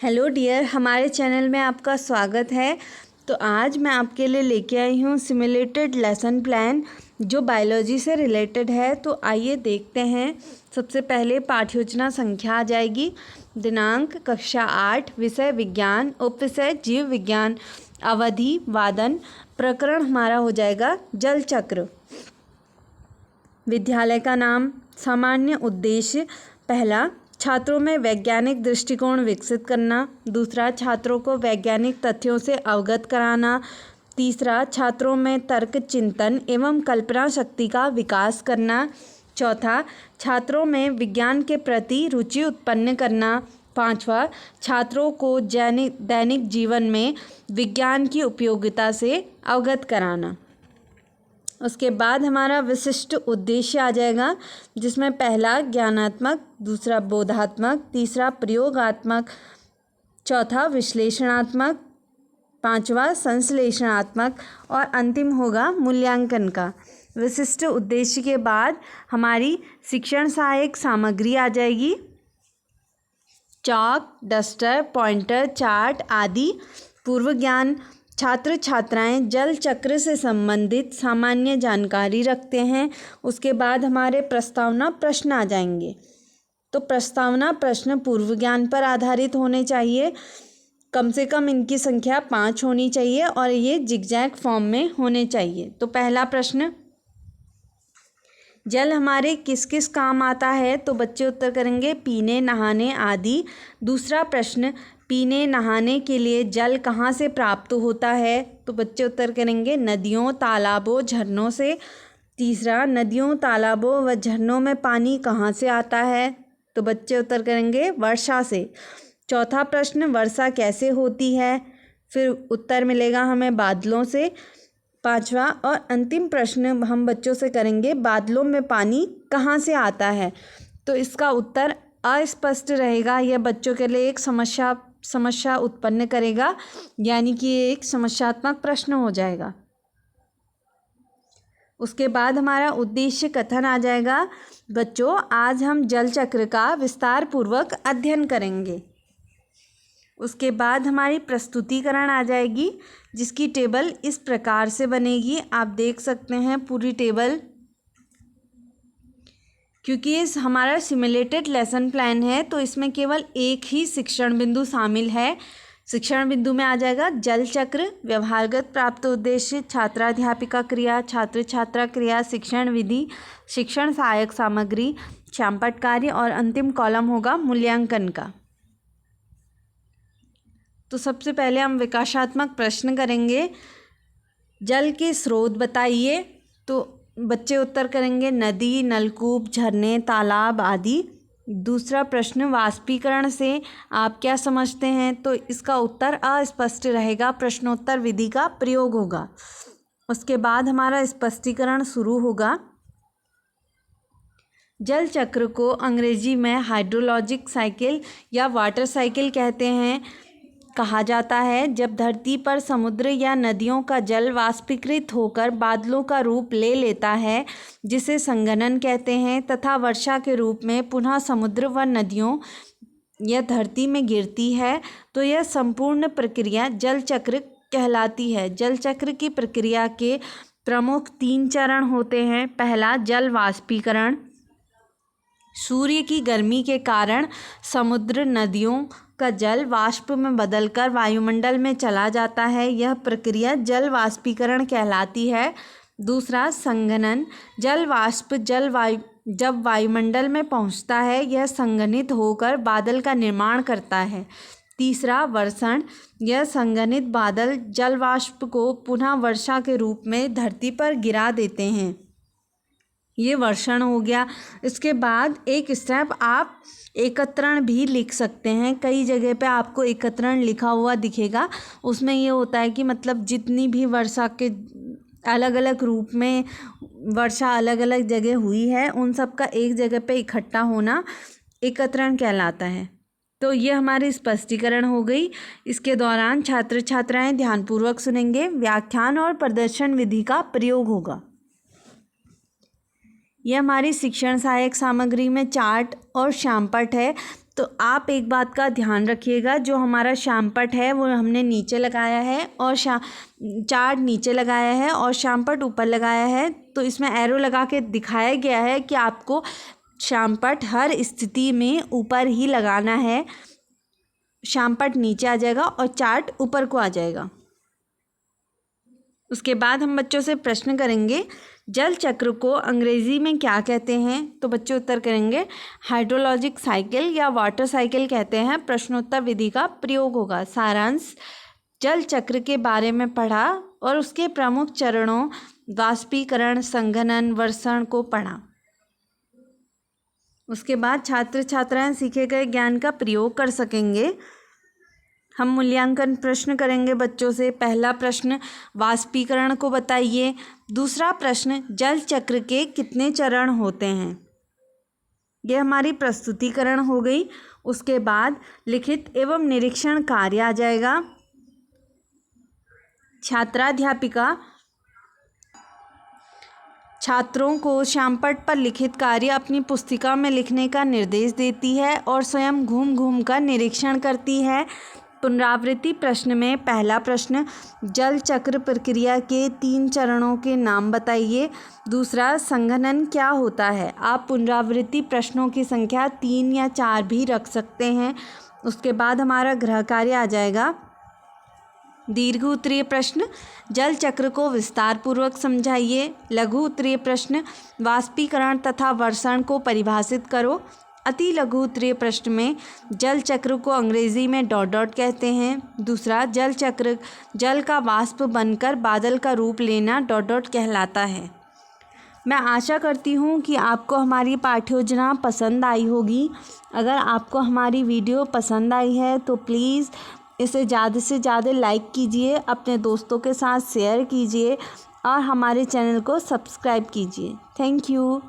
Hello dear, हमारे channel में आपका स्वागत है। तो आज मैं आपके लिए लेके आई हूँ सिमुलेटेड लेसन प्लान जो बायोलॉजी से रिलेटेड है। तो आइए देखते हैं। सबसे पहले पाठ्योजना संख्या आ जाएगी, दिनांक कक्षा 8, विषय विज्ञान, उपविषय जीव विज्ञान, अवधि वादन, प्रकरण हमारा हो जाएगा जल चक्र। विद्यालय का नाम, सामान्य उद्देश्य, पहला छात्रों में वैज्ञानिक दृष्टिकोण विकसित करना, दूसरा छात्रों को वैज्ञानिक तथ्यों से अवगत कराना, तीसरा छात्रों में तर्क चिंतन एवं कल्पना शक्ति का विकास करना, चौथा छात्रों में विज्ञान के प्रति रुचि उत्पन्न करना, पांचवा छात्रों को दैनिक जीवन में विज्ञान की उपयोगिता से अवगत कराना। उसके बाद हमारा विशिष्ट उद्देश्य आ जाएगा, जिसमें पहला ज्ञानात्मक, दूसरा बोधात्मक, तीसरा प्रयोगात्मक, चौथा विश्लेषणात्मक, पांचवा संश्लेषणात्मक और अंतिम होगा मूल्यांकन का। विशिष्ट उद्देश्य के बाद हमारी शिक्षण सहायक सामग्री आ जाएगी, चॉक, डस्टर, पॉइंटर, चार्ट आदि। पूर्व ज्ञान, छात्र छात्राएं जल चक्र से संबंधित सामान्य जानकारी रखते हैं। उसके बाद हमारे प्रस्तावना प्रश्न आ जाएंगे। तो प्रस्तावना प्रश्न पूर्व ज्ञान पर आधारित होने चाहिए, कम से कम इनकी संख्या 5 होनी चाहिए और ये जिगजैग फॉर्म में होने चाहिए। तो पहला प्रश्न, जल हमारे किस किस काम आता है? तो बच्चे उत्तर करेंगे पीने, नहाने आदि। दूसरा प्रश्न, पीने नहाने के लिए जल कहाँ से प्राप्त होता है? तो बच्चे उत्तर करेंगे नदियों, तालाबों, झरनों से। तीसरा, नदियों, तालाबों व झरनों में पानी कहाँ से आता है? तो बच्चे उत्तर करेंगे वर्षा से। चौथा प्रश्न, वर्षा कैसे होती है? फिर उत्तर मिलेगा हमें बादलों से। पांचवा और अंतिम प्रश्न हम बच्चों से करेंगे, बादलों में पानी कहाँ से आता है? तो इसका उत्तर अस्पष्ट रहेगा। यह बच्चों के लिए एक समस्या उत्पन्न करेगा, यानी कि ये एक समस्यात्मक प्रश्न हो जाएगा। उसके बाद हमारा उद्देश्य कथन आ जाएगा। बच्चों, आज हम जल चक्र का विस्तार पूर्वक अध्ययन करेंगे। उसके बाद हमारी प्रस्तुतिकरण आ जाएगी, जिसकी टेबल इस प्रकार से बनेगी। आप देख सकते हैं पूरी टेबल। क्योंकि इस हमारा सिमुलेटेड लेसन प्लान है, तो इसमें केवल एक ही शिक्षण बिंदु शामिल है। शिक्षण बिंदु में आ जाएगा जल चक्र, व्यवहारगत प्राप्त उद्देश्य, छात्राध्यापिका क्रिया, छात्र छात्रा क्रिया, शिक्षण विधि, शिक्षण सहायक सामग्री, शामपट कार्य और अंतिम कॉलम होगा मूल्यांकन का। तो सबसे पहले हम विकासात्मक प्रश्न करेंगे। जल के स्रोत बताइए। तो बच्चे उत्तर करेंगे नदी, नलकूप, झरने, तालाब आदि। दूसरा प्रश्न, वाष्पीकरण से आप क्या समझते हैं? तो इसका उत्तर अस्पष्ट रहेगा, प्रश्नोत्तर विधि का प्रयोग होगा। उसके बाद हमारा स्पष्टीकरण शुरू होगा। जल चक्र को अंग्रेजी में हाइड्रोलॉजिक साइकिल या वाटर साइकिल कहते हैं, कहा जाता है। जब धरती पर समुद्र या नदियों का जल वाष्पीकृत होकर बादलों का रूप ले लेता है, जिसे संघनन कहते हैं, तथा वर्षा के रूप में पुनः समुद्र व नदियों या धरती में गिरती है, तो यह संपूर्ण प्रक्रिया जल चक्र कहलाती है। जल चक्र की प्रक्रिया के प्रमुख 3 चरण होते हैं। पहला, जल वाष्पीकरण। सूर्य की गर्मी के कारण समुद्र, नदियों का जल वाष्प में बदलकर वायुमंडल में चला जाता है। यह प्रक्रिया जल वाष्पीकरण कहलाती है। दूसरा, संघनन। जल वाष्प जब वायुमंडल में पहुंचता है, यह संघनित होकर बादल का निर्माण करता है। तीसरा, वर्षण। यह संघनित बादल जल वाष्प को पुनः वर्षा के रूप में धरती पर गिरा देते हैं। ये वर्षण हो गया। इसके बाद एक स्टेप आप एकत्रण भी लिख सकते हैं। कई जगह पे आपको एकत्रण लिखा हुआ दिखेगा। उसमें ये होता है कि मतलब जितनी भी वर्षा के अलग अलग रूप में वर्षा अलग अलग जगह हुई है, उन सब का एक जगह पे इकट्ठा होना एकत्रण कहलाता है। तो ये हमारी स्पष्टीकरण हो गई। इसके दौरान छात्र छात्राएं ध्यानपूर्वक सुनेंगे। व्याख्यान और प्रदर्शन विधि का प्रयोग होगा। यह हमारी शिक्षण सहायक सामग्री में चार्ट और शामपट है। तो आप एक बात का ध्यान रखिएगा, जो हमारा श्यामपट्ट है वो हमने नीचे लगाया है और चार्ट नीचे लगाया है और श्यामपट्ट ऊपर लगाया है। तो इसमें एरो लगा के दिखाया गया है कि आपको श्यामपट्ट हर स्थिति में ऊपर ही लगाना है। श्यामपट्ट नीचे आ जाएगा और चार्ट ऊपर को आ जाएगा। उसके बाद हम बच्चों से प्रश्न करेंगे, जल चक्र को अंग्रेज़ी में क्या कहते हैं? तो बच्चे उत्तर करेंगे हाइड्रोलॉजिक साइकिल या वाटर साइकिल कहते हैं। प्रश्नोत्तर विधि का प्रयोग होगा। सारांश, जल चक्र के बारे में पढ़ा और उसके प्रमुख चरणों वाष्पीकरण, संघनन, वर्षण को पढ़ा। उसके बाद छात्र छात्राएं सीखे गए ज्ञान का प्रयोग कर सकेंगे। हम मूल्यांकन प्रश्न करेंगे बच्चों से। पहला प्रश्न, वाष्पीकरण को बताइए। दूसरा प्रश्न, जल चक्र के कितने चरण होते हैं? ये हमारी प्रस्तुतिकरण हो गई। उसके बाद लिखित एवं निरीक्षण कार्य आ जाएगा। छात्राध्यापिका छात्रों को श्यामपट्ट पर लिखित कार्य अपनी पुस्तिका में लिखने का निर्देश देती है और स्वयं घूम घूम कर निरीक्षण करती है। पुनरावृत्ति प्रश्न में पहला प्रश्न, जल चक्र प्रक्रिया के 3 चरणों के नाम बताइए। दूसरा, संघनन क्या होता है? आप पुनरावृत्ति प्रश्नों की संख्या 3 या 4 भी रख सकते हैं। उसके बाद हमारा गृह कार्य आ जाएगा। दीर्घ उत्तरीय प्रश्न, जल चक्र को विस्तार पूर्वक समझाइए। लघु उत्तरीय प्रश्न, वाष्पीकरण तथा वर्षण को परिभाषित करो। अति लघु उत्तरीय प्रश्न में जल चक्र को अंग्रेजी में डॉट डॉट कहते हैं। दूसरा, जल चक्र जल का वाष्प बनकर बादल का रूप लेना डॉट डॉट कहलाता है। मैं आशा करती हूँ कि आपको हमारी पाठ्योजना पसंद आई होगी। अगर आपको हमारी वीडियो पसंद आई है तो प्लीज़ इसे ज़्यादा से ज़्यादा लाइक कीजिए, अपने दोस्तों के साथ शेयर कीजिए और हमारे चैनल को सब्सक्राइब कीजिए। Thank you.